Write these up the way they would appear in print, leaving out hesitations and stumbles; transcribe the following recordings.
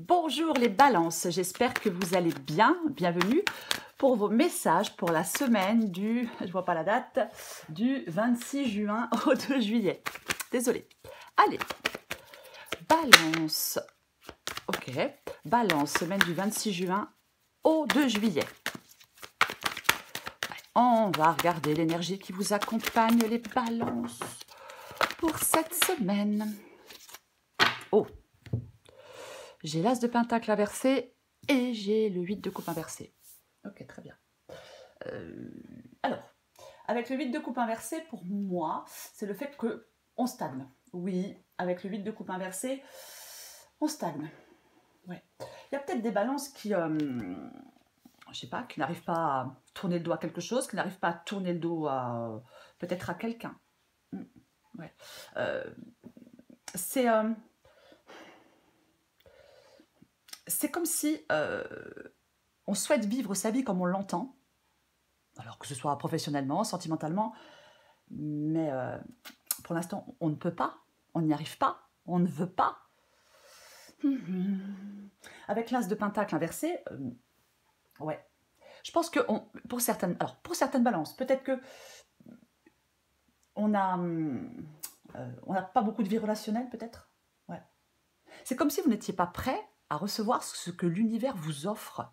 Bonjour les balances, j'espère que vous allez bien. Bienvenue pour vos messages pour la semaine du, je vois pas la date, du 26 juin au 2 juillet. Désolée. Allez, balance. Ok, balance, semaine du 26 juin au 2 juillet. On va regarder l'énergie qui vous accompagne, les balances, pour cette semaine. Oh, j'ai l'as de pentacle inversé et j'ai le 8 de coupe inversé. Ok, très bien. Alors, avec le 8 de coupe inversé, pour moi, c'est le fait qu'on stagne. Oui, avec le 8 de coupe inversé, on stagne. Ouais. Il y a peut-être des balances qui, je sais pas, qui n'arrivent pas à tourner le dos à quelque chose, qui n'arrivent pas à tourner le dos à peut-être à quelqu'un. Ouais. C'est comme si on souhaite vivre sa vie comme on l'entend, alors que ce soit professionnellement, sentimentalement, mais pour l'instant, on ne peut pas, on n'y arrive pas, on ne veut pas. Avec l'as de pentacle inversé, ouais. Je pense que pour certaines balances, peut-être que on n'a pas beaucoup de vie relationnelle, peut-être. Ouais. C'est comme si vous n'étiez pas prêt à recevoir ce que l'univers vous offre.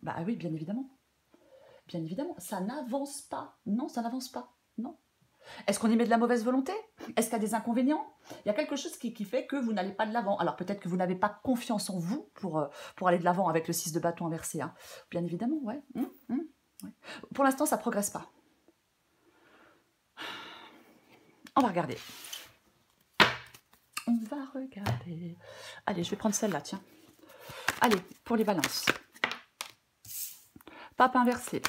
Bah oui, bien évidemment. Bien évidemment, ça n'avance pas. Non, ça n'avance pas. Non. Est-ce qu'on y met de la mauvaise volonté? Est-ce qu'il y a des inconvénients? Il y a quelque chose qui fait que vous n'allez pas de l'avant. Alors peut-être que vous n'avez pas confiance en vous pour aller de l'avant avec le 6 de bâton inversé. Hein. Bien évidemment, ouais. Ouais. Pour l'instant, ça ne progresse pas. On va regarder. On va regarder. Allez, je vais prendre celle-là, tiens. Allez, pour les balances. Pape inversé.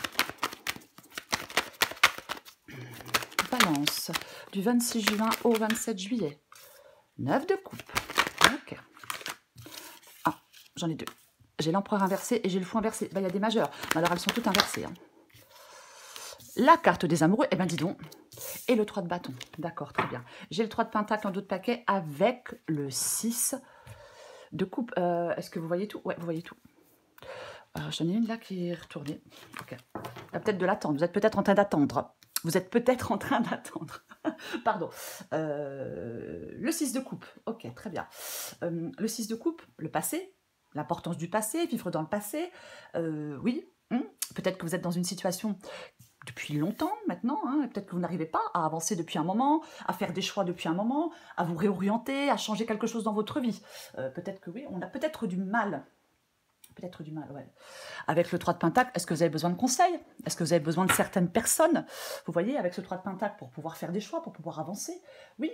Balance, du 26 juin au 27 juillet. 9 de coupe. Ok. Ah, j'en ai deux. J'ai l'empereur inversé et j'ai le fou inversé. Ben, il y a des majeurs. Mais alors, elles sont toutes inversées. Hein. La carte des amoureux, eh ben dis donc. Et le 3 de bâton. D'accord, très bien. J'ai le 3 de pentacle en dos de paquet avec le 6 de coupe. Est-ce que vous voyez tout? Ouais, vous voyez tout. J'en ai une là qui est retournée. Ok. Il y a peut-être de l'attendre. Vous êtes peut-être en train d'attendre. Vous êtes peut-être en train d'attendre. Pardon. Le 6 de coupe. Ok, très bien. Le 6 de coupe, le passé, l'importance du passé, vivre dans le passé. Oui, peut-être que vous êtes dans une situation depuis longtemps maintenant, hein, peut-être que vous n'arrivez pas à avancer depuis un moment, à faire des choix depuis un moment, à vous réorienter, à changer quelque chose dans votre vie. Peut-être que oui, on a peut-être du mal. Peut-être du mal, ouais. Avec le 3 de pentacle, est-ce que vous avez besoin de conseils? Est-ce que vous avez besoin de certaines personnes? Vous voyez, avec ce 3 de pentacle, pour pouvoir faire des choix, pour pouvoir avancer, oui.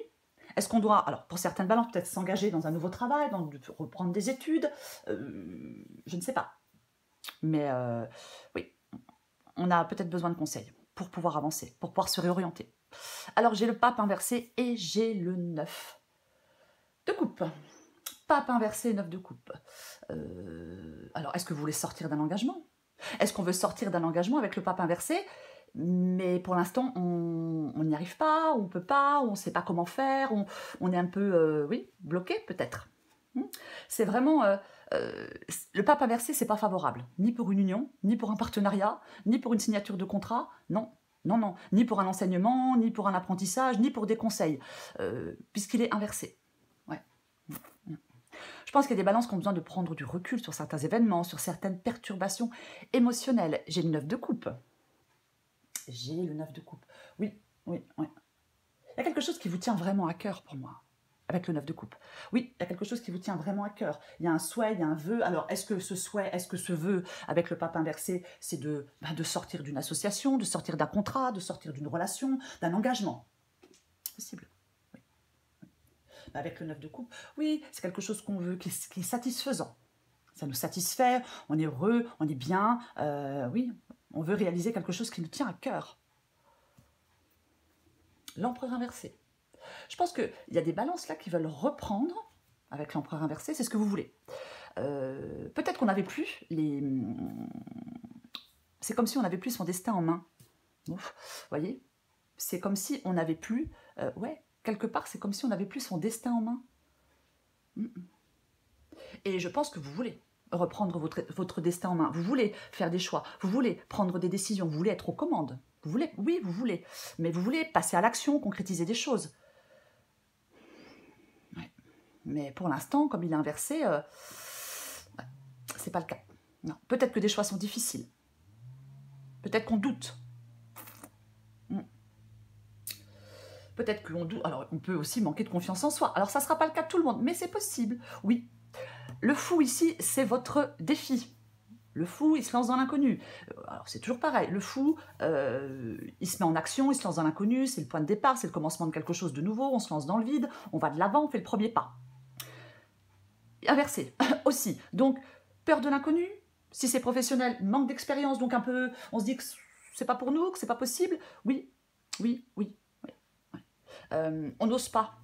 Est-ce qu'on doit, alors pour certaines balances, peut-être s'engager dans un nouveau travail, reprendre des études, je ne sais pas. Mais oui, on a peut-être besoin de conseils pour pouvoir avancer, pour pouvoir se réorienter. Alors j'ai le pape inversé et j'ai le 9 de coupe. Pape inversé, 9 de coupe. Alors, est-ce que vous voulez sortir d'un engagement? Est-ce qu'on veut sortir d'un engagement avec le pape inversé? Mais pour l'instant, on n'y arrive pas, on ne peut pas, on ne sait pas comment faire, on est un peu, oui, bloqué peut-être. C'est vraiment... le pape inversé, c'est pas favorable, ni pour une union, ni pour un partenariat, ni pour une signature de contrat, non. Non, non, ni pour un enseignement, ni pour un apprentissage, ni pour des conseils, puisqu'il est inversé. Ouais. Je pense qu'il y a des balances qui ont besoin de prendre du recul sur certains événements, sur certaines perturbations émotionnelles. J'ai le 9 de coupe. J'ai le 9 de coupe. Oui, oui, oui. Il y a quelque chose qui vous tient vraiment à cœur pour moi, avec le 9 de coupe. Oui, il y a quelque chose qui vous tient vraiment à cœur. Il y a un souhait, il y a un vœu. Alors, est-ce que ce souhait, est-ce que ce vœu, avec le pape inversé, c'est de sortir d'une association, de sortir d'un contrat, de sortir d'une relation, d'un engagement? Possible. Avec le 9 de coupe, oui, c'est quelque chose qu'on veut, qui est satisfaisant. Ça nous satisfait, on est heureux, on est bien, oui, on veut réaliser quelque chose qui nous tient à cœur. L'empereur inversé. Je pense qu'il y a des balances là qui veulent reprendre avec l'empereur inversé, c'est ce que vous voulez. Peut-être qu'on n'avait plus les... C'est comme si on n'avait plus son destin en main. Vous voyez? C'est comme si on n'avait plus... ouais, quelque part, c'est comme si on n'avait plus son destin en main. Et je pense que vous voulez reprendre votre destin en main. Vous voulez faire des choix. Vous voulez prendre des décisions. Vous voulez être aux commandes. Vous voulez, oui, vous voulez. Mais vous voulez passer à l'action, concrétiser des choses. Ouais. Mais pour l'instant, comme il est inversé, c'est pas le cas. Non. Peut-être que des choix sont difficiles. Peut-être qu'on doute. Peut-être qu'on doute. Alors, on peut aussi manquer de confiance en soi. Alors, ça ne sera pas le cas de tout le monde, mais c'est possible. Oui. Le fou ici, c'est votre défi. Le fou, il se lance dans l'inconnu. Alors, c'est toujours pareil. Le fou, il se met en action, il se lance dans l'inconnu. C'est le point de départ, c'est le commencement de quelque chose de nouveau. On se lance dans le vide, on va de l'avant, on fait le premier pas. Inversé aussi. Donc, peur de l'inconnu. Si c'est professionnel, manque d'expérience, donc un peu, on se dit que c'est pas pour nous, que c'est pas possible. Oui, oui, oui. On n'ose pas.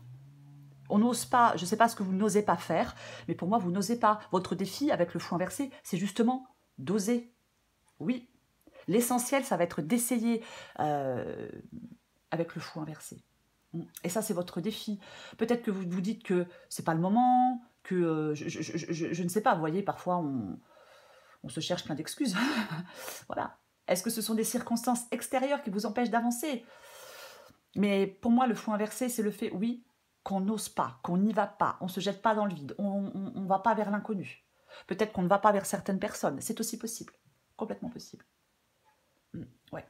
On n'ose pas, je ne sais pas ce que vous n'osez pas faire, mais pour moi, vous n'osez pas. Votre défi avec le fou inversé, c'est justement d'oser. Oui. L'essentiel, ça va être d'essayer avec le fou inversé. Et ça, c'est votre défi. Peut-être que vous vous dites que c'est pas le moment, que je ne sais pas. Vous voyez, parfois, on se cherche plein d'excuses. Voilà. Est-ce que ce sont des circonstances extérieures qui vous empêchent d'avancer? Mais pour moi, le fou inversé, c'est le fait, oui, qu'on n'ose pas, qu'on n'y va pas, on ne se jette pas dans le vide, on ne va pas vers l'inconnu. Peut-être qu'on ne va pas vers certaines personnes, c'est aussi possible, complètement possible. Ouais.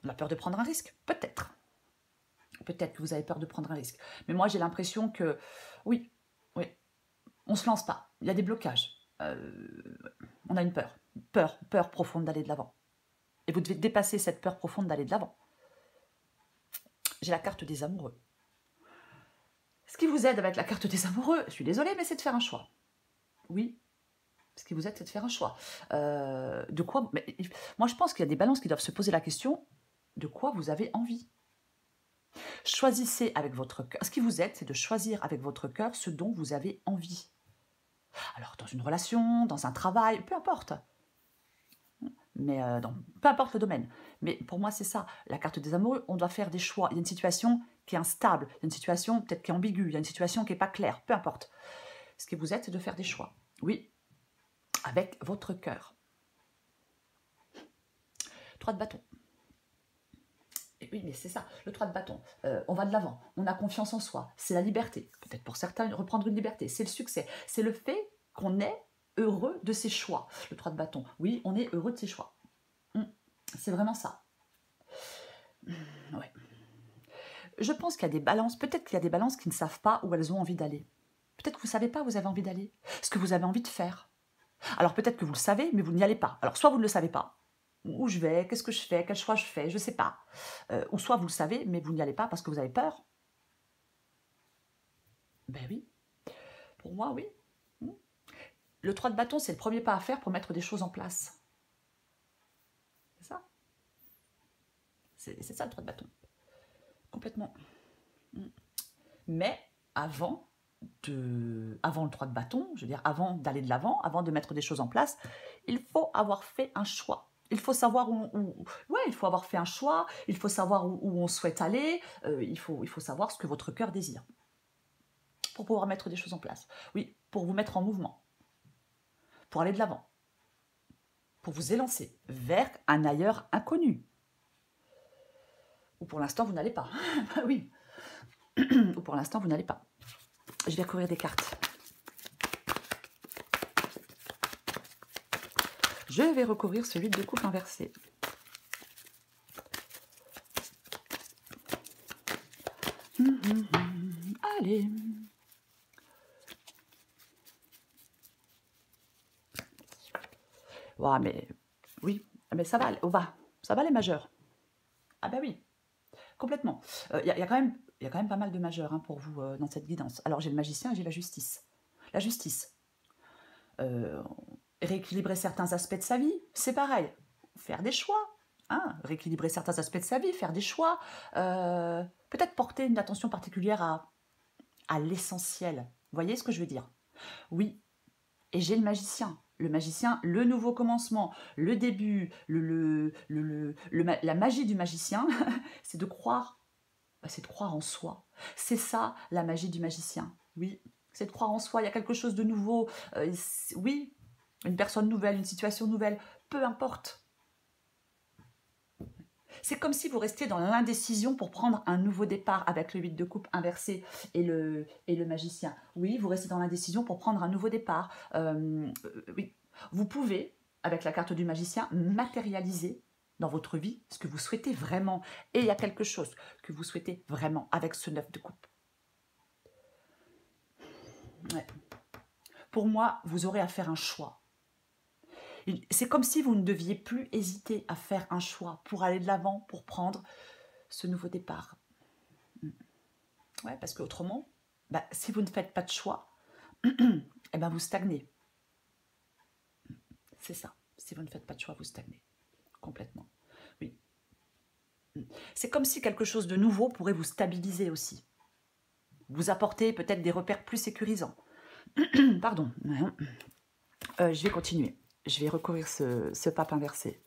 On a peur de prendre un risque, peut-être. Peut-être que vous avez peur de prendre un risque. Mais moi, j'ai l'impression que, oui, on ne se lance pas, il y a des blocages. On a une peur profonde d'aller de l'avant. Et vous devez dépasser cette peur profonde d'aller de l'avant. J'ai la carte des amoureux. Ce qui vous aide avec la carte des amoureux, je suis désolée, mais c'est de faire un choix. Oui, ce qui vous aide, c'est de faire un choix. De quoi moi, je pense qu'il y a des balances qui doivent se poser la question de quoi vous avez envie. Choisissez avec votre cœur. Ce qui vous aide, c'est de choisir avec votre cœur ce dont vous avez envie. Alors, dans une relation, dans un travail, peu importe. Mais peu importe le domaine. Mais pour moi, c'est ça. La carte des amoureux, on doit faire des choix. Il y a une situation qui est instable, il y a une situation peut-être qui est ambiguë, il y a une situation qui n'est pas claire, peu importe. Ce qui vous aide, c'est de faire des choix. Oui, avec votre cœur. 3 de bâton. Et oui, mais c'est ça, le 3 de bâton. On va de l'avant, on a confiance en soi, c'est la liberté. Peut-être pour certains, reprendre une liberté, c'est le succès. C'est le fait qu'on est heureux de ses choix. Le 3 de bâton, oui, on est heureux de ses choix. C'est vraiment ça. Ouais. Je pense qu'il y a des balances, peut-être qu'il y a des balances qui ne savent pas où elles ont envie d'aller. Peut-être que vous ne savez pas où vous avez envie d'aller, ce que vous avez envie de faire. Alors peut-être que vous le savez, mais vous n'y allez pas. Alors soit vous ne le savez pas, où je vais, qu'est-ce que je fais, quel choix je fais, je ne sais pas. Ou soit vous le savez, mais vous n'y allez pas parce que vous avez peur. Ben oui, pour moi, oui. Le 3 de bâton, c'est le premier pas à faire pour mettre des choses en place. C'est ça. C'est ça le 3 de bâton. Complètement. Mais avant le 3 de bâton, je veux dire, avant d'aller de l'avant, avant de mettre des choses en place, il faut avoir fait un choix. Il faut savoir il faut avoir fait un choix, il faut savoir où on souhaite aller, il faut savoir ce que votre cœur désire pour pouvoir mettre des choses en place. Oui, pour vous mettre en mouvement, pour aller de l'avant, pour vous élancer vers un ailleurs inconnu. Ou pour l'instant, vous n'allez pas. Oui. Ou pour l'instant, vous n'allez pas. Je vais recouvrir des cartes. Je vais recouvrir celui de coupe inversé. Allez. Ouais, mais oui, mais ça va, ça va les majeurs. Ah ben oui, complètement. Il y a quand même pas mal de majeurs pour vous dans cette guidance. Alors j'ai le magicien et j'ai la justice. La justice. Rééquilibrer certains aspects de sa vie, c'est pareil. Faire des choix. Rééquilibrer certains aspects de sa vie, faire des choix. Peut-être porter une attention particulière à l'essentiel. Vous voyez ce que je veux dire? Oui. Et j'ai le magicien. Le magicien, le nouveau commencement, le début, la magie du magicien, c'est de croire en soi. C'est ça la magie du magicien. Oui, c'est de croire en soi, il y a quelque chose de nouveau. Oui, une personne nouvelle, une situation nouvelle, peu importe. C'est comme si vous restiez dans l'indécision pour prendre un nouveau départ avec le 8 de coupe inversé et le magicien. Oui, vous restez dans l'indécision pour prendre un nouveau départ. Oui, vous pouvez, avec la carte du magicien, matérialiser dans votre vie ce que vous souhaitez vraiment. Et il y a quelque chose que vous souhaitez vraiment avec ce 9 de coupe. Ouais. Pour moi, vous aurez à faire un choix. C'est comme si vous ne deviez plus hésiter à faire un choix pour aller de l'avant, pour prendre ce nouveau départ. Ouais, parce qu'autrement, bah, si vous ne faites pas de choix, eh ben vous stagnez. C'est ça. Si vous ne faites pas de choix, vous stagnez. Complètement. Oui. C'est comme si quelque chose de nouveau pourrait vous stabiliser aussi. Vous apporter peut-être des repères plus sécurisants. Pardon. Je vais continuer. Je vais recouvrir ce pape inversé.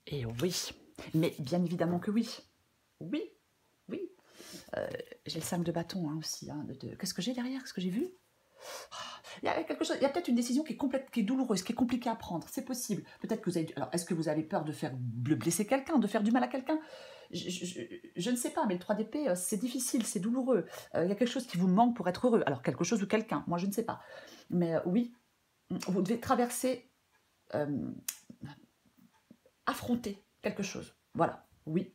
Et oui, mais bien évidemment que oui. Oui, oui. J'ai le 5 de bâton hein, aussi. Hein, Qu'est-ce que j'ai derrière? Qu'est-ce que j'ai vu? Il y a quelque chose, il y a peut-être une décision qui est douloureuse, qui est compliquée à prendre. C'est possible. Peut-être que vous avez... Alors, est-ce que vous avez peur de blesser quelqu'un, de faire du mal à quelqu'un? Je ne sais pas, mais le 3 d'épée, c'est difficile, c'est douloureux. Il y a quelque chose qui vous manque pour être heureux. Alors, quelque chose ou quelqu'un, moi, je ne sais pas. Mais oui, vous devez traverser, affronter quelque chose. Voilà, oui.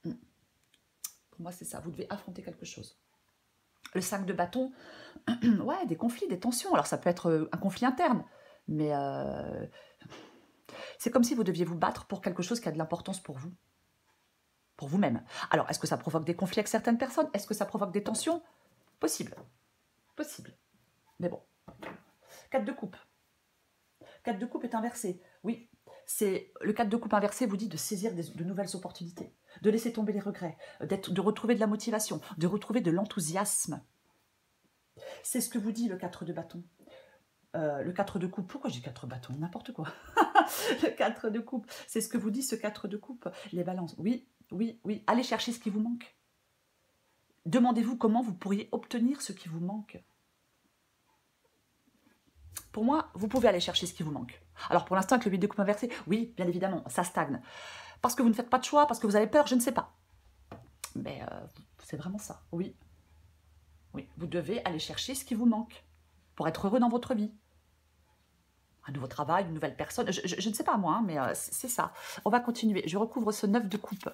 Pour moi, c'est ça. Vous devez affronter quelque chose. Le 5 de bâton, ouais, des conflits, des tensions. Alors, ça peut être un conflit interne, mais c'est comme si vous deviez vous battre pour quelque chose qui a de l'importance pour vous-même. Alors, est-ce que ça provoque des conflits avec certaines personnes? Est-ce que ça provoque des tensions? Possible. Possible. Mais bon. 4 de coupe. 4 de coupe est inversé. Oui, le 4 de coupe inversé vous dit de saisir de nouvelles opportunités, de laisser tomber les regrets, de retrouver de la motivation, de retrouver de l'enthousiasme. C'est ce que vous dit le 4 de bâton. Le 4 de coupe, pourquoi j'ai 4 bâtons? N'importe quoi. Le 4 de coupe, c'est ce que vous dit ce 4 de coupe. Les balances, oui, oui, oui. Allez chercher ce qui vous manque. Demandez-vous comment vous pourriez obtenir ce qui vous manque. Pour moi, vous pouvez aller chercher ce qui vous manque. Alors pour l'instant, avec le 8 de coupe inversé, oui, bien évidemment, ça stagne. Parce que vous ne faites pas de choix, parce que vous avez peur, je ne sais pas. Mais c'est vraiment ça, oui. Oui, vous devez aller chercher ce qui vous manque pour être heureux dans votre vie. Un nouveau travail, une nouvelle personne, je ne sais pas moi, hein, mais c'est ça. On va continuer, je recouvre ce 9 de coupe.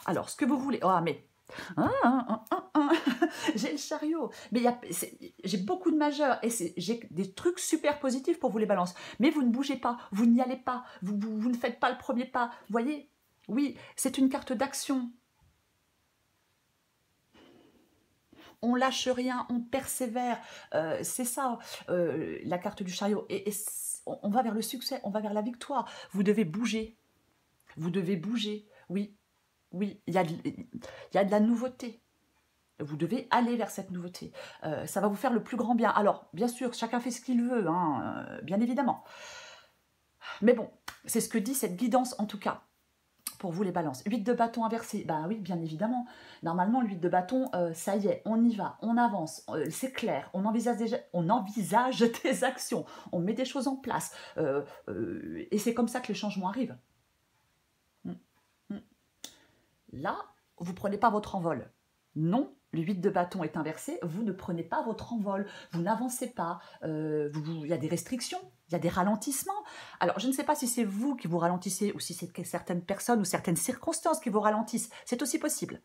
Alors, ce que vous voulez... Oh, mais... J'ai le chariot. Mais j'ai beaucoup de majeurs et j'ai des trucs super positifs pour vous les balances. Mais vous ne bougez pas, vous n'y allez pas, vous ne faites pas le premier pas. Vous voyez? Oui, c'est une carte d'action. On lâche rien, on persévère. C'est ça, la carte du chariot. Et on va vers le succès, on va vers la victoire. Vous devez bouger. Vous devez bouger. Oui, oui, il y a de la nouveauté. Vous devez aller vers cette nouveauté. Ça va vous faire le plus grand bien. Alors, bien sûr, chacun fait ce qu'il veut, hein, bien évidemment. Mais bon, c'est ce que dit cette guidance, en tout cas, pour vous les balances. 8 de bâton inversé, bah oui, bien évidemment. Normalement, le 8 de bâton, ça y est, on y va, on avance, c'est clair, on envisage des actions, on met des choses en place. Et c'est comme ça que les changements arrivent. Là, vous ne prenez pas votre envol. Non, le 8 de bâton est inversé, vous ne prenez pas votre envol, vous n'avancez pas, il y a des restrictions, il y a des ralentissements. Alors, je ne sais pas si c'est vous qui vous ralentissez ou si c'est certaines personnes ou certaines circonstances qui vous ralentissent, c'est aussi possible.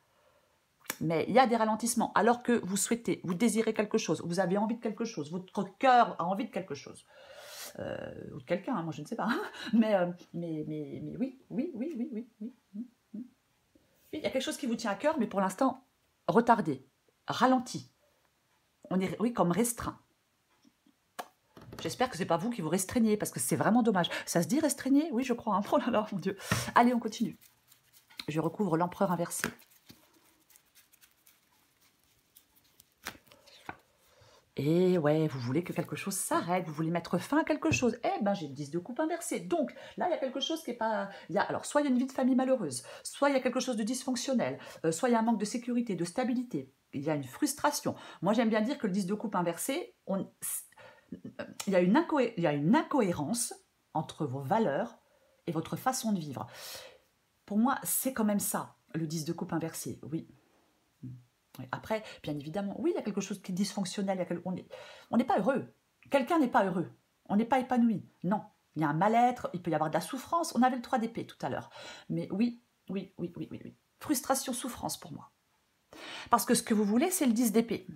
Mais il y a des ralentissements, alors que vous souhaitez, vous désirez quelque chose, vous avez envie de quelque chose, votre cœur a envie de quelque chose. Ou de quelqu'un, hein, moi je ne sais pas. Mais oui, oui, oui, oui, oui, oui. Il y a quelque chose qui vous tient à cœur, mais pour l'instant, retardé, ralenti. On est, oui, comme restreint. J'espère que ce n'est pas vous qui vous restreignez, parce que c'est vraiment dommage. Ça se dit restreigner? Oui, je crois. Hein. Oh là là, mon Dieu. Allez, on continue. Je recouvre l'empereur inversé. Et ouais, vous voulez que quelque chose s'arrête, vous voulez mettre fin à quelque chose. Eh ben, j'ai le 10 de coupe inversé. Donc, là, il y a quelque chose qui est pas... Alors, soit il y a une vie de famille malheureuse, soit il y a quelque chose de dysfonctionnel, soit il y a un manque de sécurité, de stabilité, il y a une frustration. Moi, j'aime bien dire que le 10 de coupe inversé, il y a une incohérence entre vos valeurs et votre façon de vivre. Pour moi, c'est quand même ça, le 10 de coupe inversé, oui. Oui. Après, bien évidemment, oui, il y a quelque chose qui est dysfonctionnel, on n'est pas heureux. Quelqu'un n'est pas heureux, on n'est pas épanoui. Non, il y a un mal-être, il peut y avoir de la souffrance. On avait le 3 d'épée tout à l'heure. Mais oui. Frustration, souffrance pour moi. Parce que ce que vous voulez, c'est le 10 d'épée.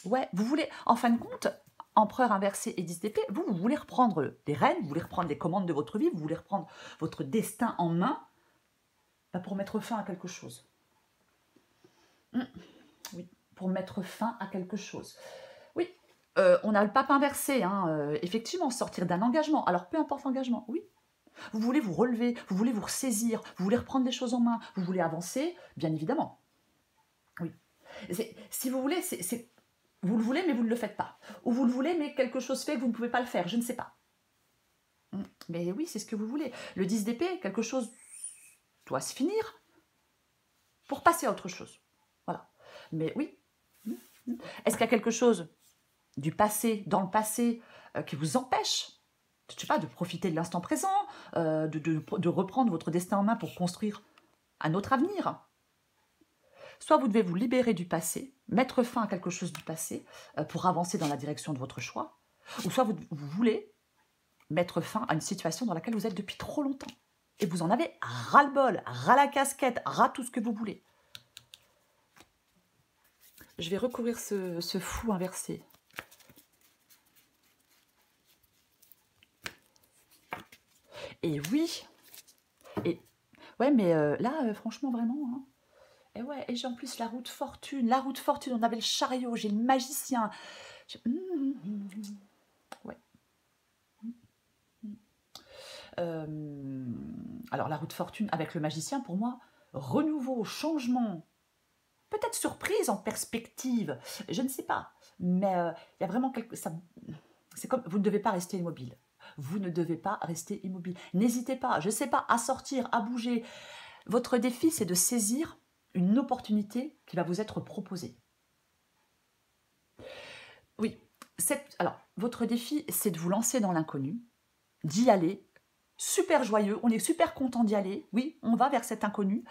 Ouais, vous voulez, en fin de compte, empereur inversé et 10 d'épée, vous voulez reprendre les rênes, vous voulez reprendre les commandes de votre vie, vous voulez reprendre votre destin en main pour mettre fin à quelque chose. Oui, pour mettre fin à quelque chose. Oui, on a le pape inversé, hein, effectivement, sortir d'un engagement. Alors, peu importe l'engagement, oui. Vous voulez vous relever, vous voulez vous ressaisir, vous voulez reprendre les choses en main, vous voulez avancer, bien évidemment. Oui. Si vous voulez, vous le voulez, mais vous ne le faites pas. Ou vous le voulez, mais quelque chose fait que vous ne pouvez pas le faire, je ne sais pas. Mais oui, c'est ce que vous voulez. Le 10 d'épée, quelque chose doit se finir pour passer à autre chose. Voilà. Mais oui. Est-ce qu'il y a quelque chose du passé, dans le passé, qui vous empêche, je ne sais pas, de profiter de l'instant présent, de reprendre votre destin en main pour construire un autre avenir? Soit vous devez vous libérer du passé, mettre fin à quelque chose du passé pour avancer dans la direction de votre choix, ou soit vous voulez mettre fin à une situation dans laquelle vous êtes depuis trop longtemps. Et vous en avez ras-le-bol, ras la casquette, ras tout ce que vous voulez. Je vais recouvrir ce fou inversé. Et oui, et ouais, mais là, franchement, vraiment, hein. Et ouais, et j'ai en plus la roue de fortune, on avait le chariot, j'ai le magicien. Ouais. Alors la roue de fortune avec le magicien, pour moi, renouveau, changement, peut-être surprise en perspective, je ne sais pas, mais il y a vraiment quelque... C'est comme, vous ne devez pas rester immobile. Vous ne devez pas rester immobile. N'hésitez pas, je ne sais pas, à sortir, à bouger. Votre défi, c'est de saisir une opportunité qui va vous être proposée. Oui, alors, votre défi, c'est de vous lancer dans l'inconnu, d'y aller, super joyeux, on est super content d'y aller, oui, on va vers cet inconnu,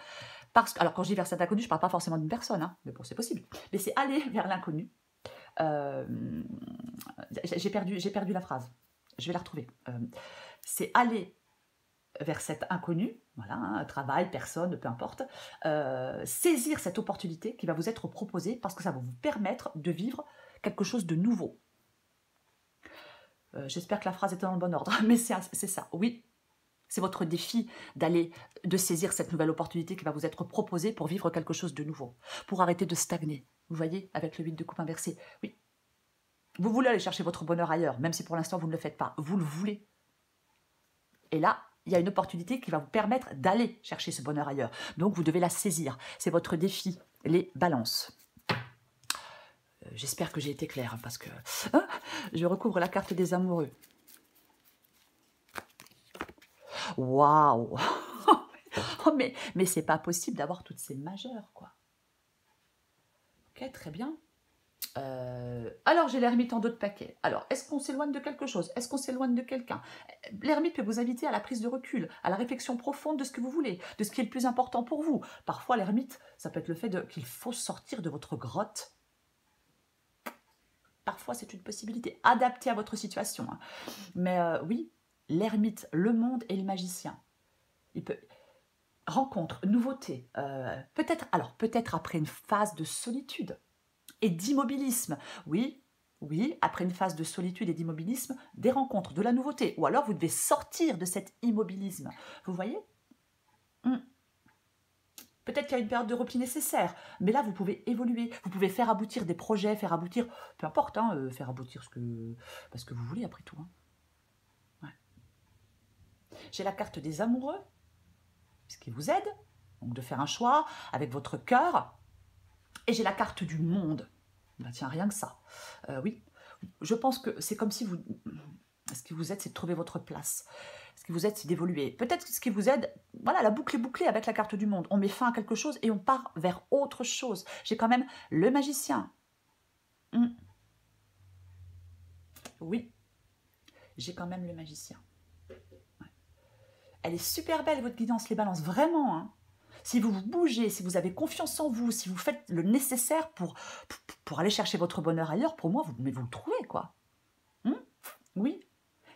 parce que, alors quand je dis vers cet inconnu, je ne parle pas forcément d'une personne, hein, mais bon, c'est possible, mais c'est aller vers l'inconnu. J'ai perdu la phrase, je vais la retrouver. C'est aller vers cet inconnu, voilà, hein, travail, personne, peu importe, saisir cette opportunité qui va vous être proposée parce que ça va vous permettre de vivre quelque chose de nouveau. J'espère que la phrase est dans le bon ordre, mais c'est ça, oui. C'est votre défi de saisir cette nouvelle opportunité qui va vous être proposée pour vivre quelque chose de nouveau, pour arrêter de stagner. Vous voyez, avec le 8 de coupe inversé, oui. Vous voulez aller chercher votre bonheur ailleurs, même si pour l'instant vous ne le faites pas. Vous le voulez. Et là, il y a une opportunité qui va vous permettre d'aller chercher ce bonheur ailleurs. Donc, vous devez la saisir. C'est votre défi, les balances. J'espère que j'ai été claire, parce que je recouvre la carte des amoureux. Waouh. Oh, mais c'est pas possible d'avoir toutes ces majeures, quoi. Ok, très bien. Alors, j'ai l'ermite en dos de paquet. Alors, est-ce qu'on s'éloigne de quelque chose? Est-ce qu'on s'éloigne de quelqu'un? L'ermite peut vous inviter à la prise de recul, à la réflexion profonde de ce que vous voulez, de ce qui est le plus important pour vous. Parfois, l'ermite, ça peut être le fait qu'il faut sortir de votre grotte. Parfois, c'est une possibilité adaptée à votre situation. Hein. Mais oui, l'ermite, le monde et le magicien. Il peut... Rencontre, nouveauté, peut-être après une phase de solitude et d'immobilisme. Oui, après une phase de solitude et d'immobilisme, des rencontres, de la nouveauté. Ou alors vous devez sortir de cet immobilisme. Vous voyez? Peut-être qu'il y a une période de repli nécessaire, mais là vous pouvez évoluer, vous pouvez faire aboutir des projets, faire aboutir, peu importe, hein, faire aboutir parce que vous voulez après tout. Hein. Ouais. J'ai la carte des amoureux, ce qui vous aide, donc de faire un choix avec votre cœur. Et j'ai la carte du monde. Ben tiens, rien que ça. Oui, Je pense que c'est comme si vous... Ce qui vous aide, c'est de trouver votre place. Ce qui vous aide, c'est d'évoluer. Peut-être que ce qui vous aide, voilà, la boucle est bouclée avec la carte du monde. On met fin à quelque chose et on part vers autre chose. J'ai quand même le magicien. Oui, j'ai quand même le magicien. Ouais. Elle est super belle, votre guidance, les balances, vraiment. Hein. Si vous vous bougez, si vous avez confiance en vous, si vous faites le nécessaire pour aller chercher votre bonheur ailleurs, pour moi, mais vous le trouvez, quoi. Oui,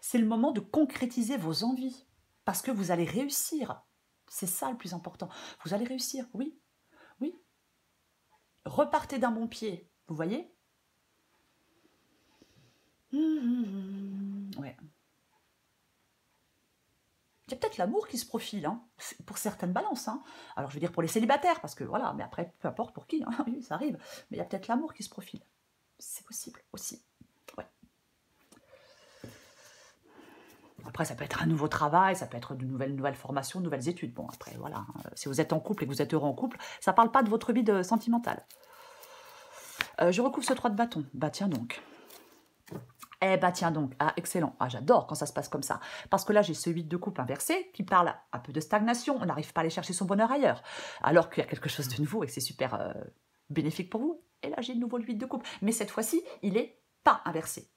c'est le moment de concrétiser vos envies. Parce que vous allez réussir. C'est ça le plus important. Vous allez réussir, oui. Oui. Repartez d'un bon pied, vous voyez? Ouais. Il y a peut-être l'amour qui se profile, hein, pour certaines balances. Hein. Alors, je veux dire pour les célibataires, parce que voilà, mais après, peu importe pour qui, hein, oui, ça arrive. Mais il y a peut-être l'amour qui se profile. C'est possible aussi. Ouais. Après, ça peut être un nouveau travail, ça peut être de nouvelles formations, de nouvelles études. Bon, après, voilà. Hein, si vous êtes en couple et que vous êtes heureux en couple, ça ne parle pas de votre vie sentimentale. Je recouvre ce 3 de bâton. Bah, tiens donc. Eh bah tiens donc, ah excellent, ah j'adore quand ça se passe comme ça, parce que là j'ai ce 8 de coupe inversé qui parle un peu de stagnation, on n'arrive pas à aller chercher son bonheur ailleurs, alors qu'il y a quelque chose de nouveau et que c'est super bénéfique pour vous, et là j'ai de nouveau le 8 de coupe, mais cette fois-ci il n'est pas inversé.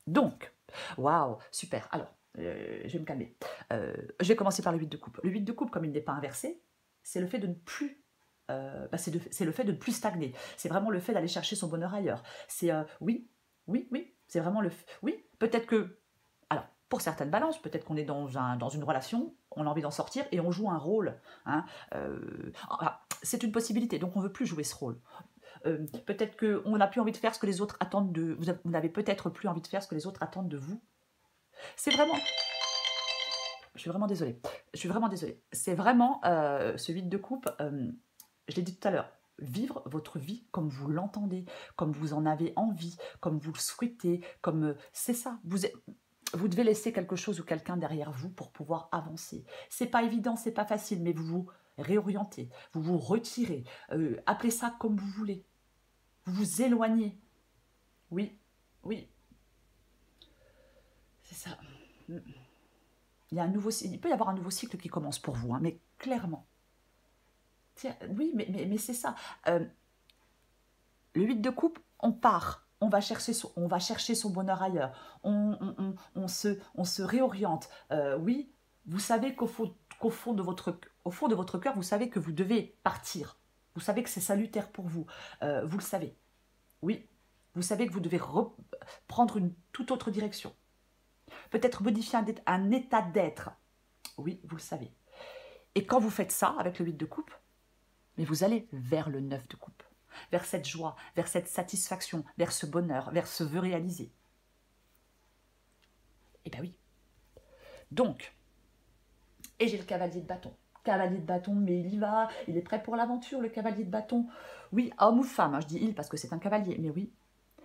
Donc, waouh, super, alors, je vais me calmer, je vais commencer par le 8 de coupe. Le 8 de coupe, comme il n'est pas inversé, c'est le fait de ne plus... c'est le fait de ne plus stagner, c'est vraiment le fait d'aller chercher son bonheur ailleurs, c'est oui, c'est vraiment le... Oui, peut-être que... Alors, pour certaines balances, peut-être qu'on est dans une relation, on a envie d'en sortir et on joue un rôle. Hein, c'est une possibilité, donc on ne veut plus jouer ce rôle. Peut-être qu'on n'a plus envie de faire ce que les autres attendent de... Vous n'avez peut-être plus envie de faire ce que les autres attendent de vous. C'est vraiment... Je suis vraiment désolée. C'est vraiment ce 8 de coupe, je l'ai dit tout à l'heure, vivre votre vie comme vous l'entendez, comme vous en avez envie, comme vous le souhaitez, comme c'est ça. Vous devez laisser quelque chose ou quelqu'un derrière vous pour pouvoir avancer. C'est pas évident, c'est pas facile, mais vous vous réorientez, vous vous retirez, appelez ça comme vous voulez. Vous vous éloignez. Oui, oui. C'est ça. Il peut y avoir un nouveau cycle qui commence pour vous, hein, mais clairement. Tiens, oui, mais c'est ça. Le 8 de coupe, on part. On va chercher son bonheur ailleurs. On se réoriente. Oui, vous savez qu'au fond de votre cœur, vous savez que vous devez partir. Vous savez que c'est salutaire pour vous. Vous le savez. Oui, vous savez que vous devez prendre une toute autre direction. Peut-être modifier un état d'être. Oui, vous le savez. Et quand vous faites ça avec le 8 de coupe, mais vous allez vers le 9 de coupe, vers cette joie, vers cette satisfaction, vers ce bonheur, vers ce vœu réalisé. Eh bien oui. Donc, et j'ai le cavalier de bâton. Cavalier de bâton, mais il y va, il est prêt pour l'aventure, le cavalier de bâton. Oui, homme ou femme, hein, je dis il parce que c'est un cavalier, mais oui.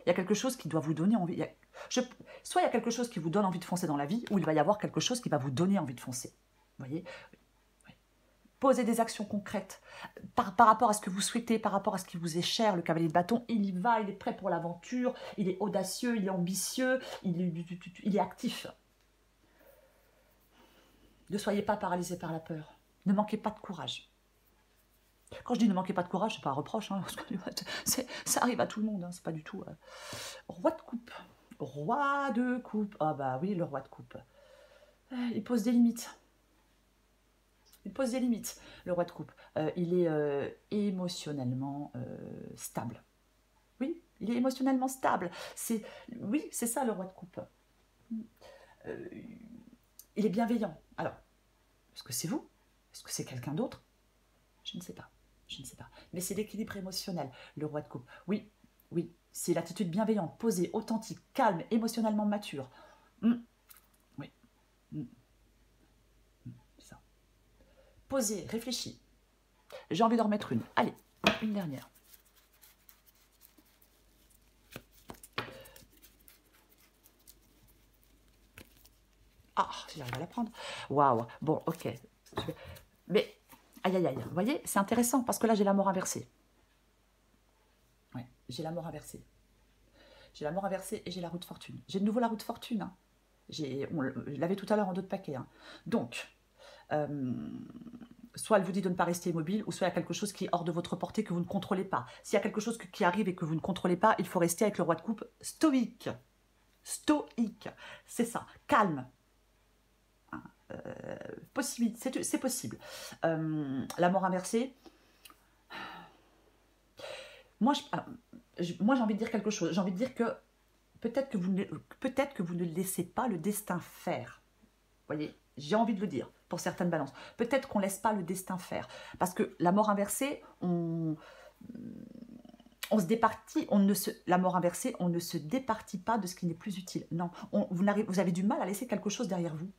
Il y a quelque chose qui doit vous donner envie. Soit il y a quelque chose qui vous donne envie de foncer dans la vie, ou il va y avoir quelque chose qui va vous donner envie de foncer. Vous voyez ? Posez des actions concrètes par rapport à ce que vous souhaitez, par rapport à ce qui vous est cher. Le cavalier de bâton, il y va, il est prêt pour l'aventure, il est audacieux, il est ambitieux, il est actif. Ne soyez pas paralysé par la peur. Ne manquez pas de courage. Quand je dis ne manquez pas de courage, c'est pas un reproche, hein, parce que ça arrive à tout le monde, hein, c'est pas du tout... Roi de coupe. Roi de coupe. Ah bah oui, le roi de coupe. Il pose des limites. Il pose des limites, le roi de coupe. Il est émotionnellement stable. Oui, il est émotionnellement stable. Oui, c'est ça le roi de coupe. Il est bienveillant. Alors, est-ce que c'est vous? Est-ce que c'est quelqu'un d'autre? Je ne sais pas. Je ne sais pas. Mais c'est l'équilibre émotionnel, le roi de coupe. Oui, oui, c'est l'attitude bienveillante, posée, authentique, calme, émotionnellement mature. Oui. Ça. Posé, réfléchi. J'ai envie d'en remettre une. Allez, une dernière. Ah, j'arrive à la prendre. Waouh. Bon, ok. Mais, aïe, aïe, aïe. Vous voyez, c'est intéressant parce que là, j'ai la mort inversée. Oui, j'ai la mort inversée. J'ai la mort inversée et j'ai la roue de fortune. J'ai de nouveau la roue de fortune. Hein. Je l'avais tout à l'heure en d'autres paquets. Hein. Donc, soit elle vous dit de ne pas rester immobile, ou soit il y a quelque chose qui est hors de votre portée que vous ne contrôlez pas. S'il y a quelque chose qui arrive et que vous ne contrôlez pas, il faut rester avec le roi de coupe stoïque. Stoïque, c'est ça, calme. C'est possible. La mort inversée. Moi, j'ai envie de dire quelque chose. J'ai envie de dire que peut-être que vous ne laissez pas le destin faire. Vous voyez, j'ai envie de le dire pour certaines balances. Peut-être qu'on ne laisse pas le destin faire. Parce que la mort inversée, on se départit, la mort inversée, on ne se départit pas de ce qui n'est plus utile. Non, vous avez du mal à laisser quelque chose derrière vous.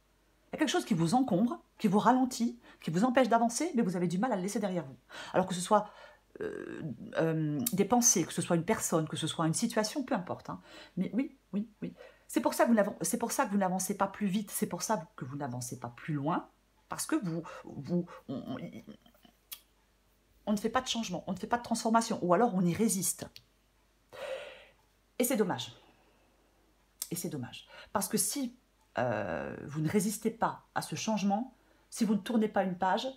Il y a quelque chose qui vous encombre, qui vous ralentit, qui vous empêche d'avancer, mais vous avez du mal à le laisser derrière vous. Alors que ce soit des pensées, que ce soit une personne, que ce soit une situation, peu importe. Hein. Mais oui. C'est pour ça que vous n'avancez pas plus vite, c'est pour ça que vous n'avancez pas plus loin, parce que on ne fait pas de changement, on ne fait pas de transformation, ou alors on y résiste. Et c'est dommage. Et c'est dommage. Parce que si vous ne résistez pas à ce changement, si vous ne tournez pas une page,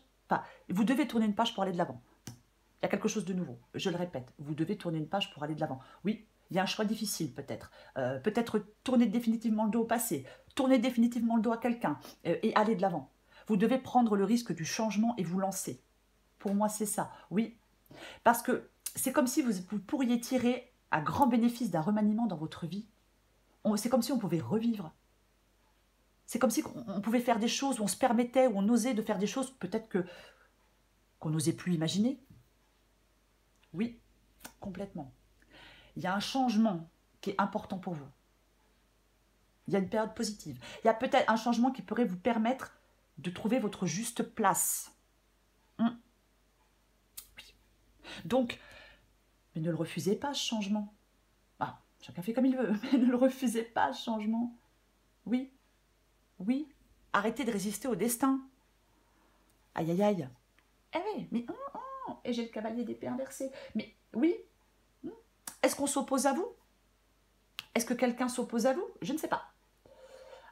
vous devez tourner une page pour aller de l'avant. Il y a quelque chose de nouveau, je le répète, vous devez tourner une page pour aller de l'avant. Oui, il y a un choix difficile peut-être. Peut-être tourner définitivement le dos au passé, tourner définitivement le dos à quelqu'un et aller de l'avant. Vous devez prendre le risque du changement et vous lancer. Pour moi, c'est ça, oui. Parce que c'est comme si vous pourriez tirer à grand bénéfice d'un remaniement dans votre vie. C'est comme si on pouvait revivre. C'est comme si on pouvait faire des choses où on se permettait, où on osait de faire des choses peut-être qu'on n'osait plus imaginer. Oui, complètement. Il y a un changement qui est important pour vous. Il y a une période positive. Il y a peut-être un changement qui pourrait vous permettre de trouver votre juste place. Oui. Donc, mais ne le refusez pas, ce changement. Ah, chacun fait comme il veut, mais ne le refusez pas, ce changement. Oui. Arrêtez de résister au destin. Aïe, aïe, aïe. Eh oui, mais... Et j'ai le cavalier d'épée inversé. Mais oui. Est-ce qu'on s'oppose à vous? Est-ce que quelqu'un s'oppose à vous? Je ne sais pas.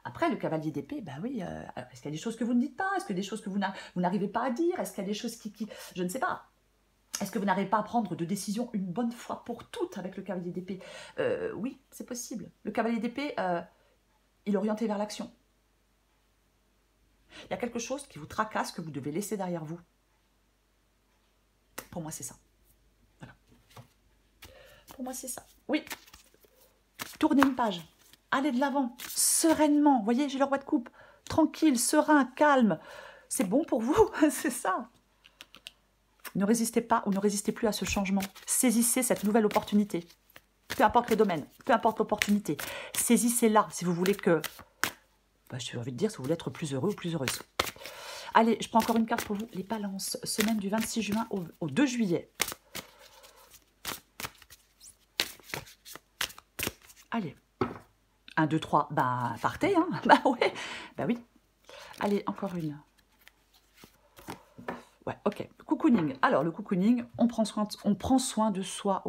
Après, le cavalier d'épée, ben oui, est-ce qu'il y a des choses que vous ne dites pas? Est-ce qu'il y a des choses que vous n'arrivez pas à dire? Est-ce qu'il y a des choses qui... Je ne sais pas. Est-ce que vous n'arrivez pas à prendre de décision une bonne fois pour toutes avec le cavalier d'épée? Oui, c'est possible. Le cavalier d'épée, il est orienté vers l'action. Il y a quelque chose qui vous tracasse, que vous devez laisser derrière vous. Pour moi, c'est ça. Voilà. Pour moi, c'est ça. Oui. Tournez une page. Allez de l'avant. Sereinement. Vous voyez, j'ai le roi de coupe. Tranquille, serein, calme. C'est bon pour vous. C'est ça. Ne résistez pas ou ne résistez plus à ce changement. Saisissez cette nouvelle opportunité. Peu importe le domaine, peu importe l'opportunité. Saisissez-la si vous voulez que... j'ai envie de dire si vous voulez être plus heureux ou plus heureuse. Allez, je prends encore une carte pour vous. Les balances, semaine du 26 juin au 2 juillet. Allez. 1, 2, 3. Bah, partez, hein. Bah ouais. Bah oui. Allez, encore une. Ouais, ok. Cocooning. Alors, le cocooning, on prend soin de soi.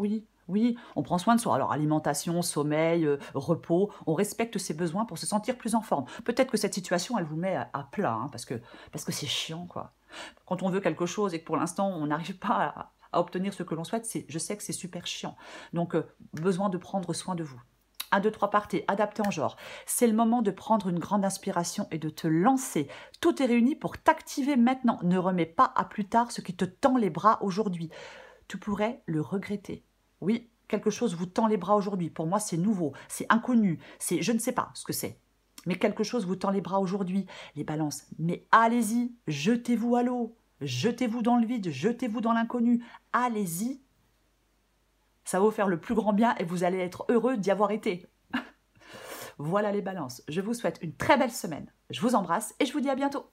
Oui, on prend soin de soi. Alors, alimentation, sommeil, repos, on respecte ses besoins pour se sentir plus en forme. Peut-être que cette situation, elle vous met à plat, hein, parce que c'est chiant, quoi. Quand on veut quelque chose et que pour l'instant, on n'arrive pas à obtenir ce que l'on souhaite, je sais que c'est super chiant. Donc, besoin de prendre soin de vous. 1, 2, 3, partez, adapté en genre. C'est le moment de prendre une grande inspiration et de te lancer. Tout est réuni pour t'activer maintenant. Ne remets pas à plus tard ce qui te tend les bras aujourd'hui. Tu pourrais le regretter. Oui, quelque chose vous tend les bras aujourd'hui. Pour moi, c'est nouveau, c'est inconnu, je ne sais pas ce que c'est. Mais quelque chose vous tend les bras aujourd'hui. Les balances, mais allez-y, jetez-vous à l'eau. Jetez-vous dans le vide, jetez-vous dans l'inconnu. Allez-y. Ça va vous faire le plus grand bien et vous allez être heureux d'y avoir été. Voilà les balances. Je vous souhaite une très belle semaine. Je vous embrasse et je vous dis à bientôt.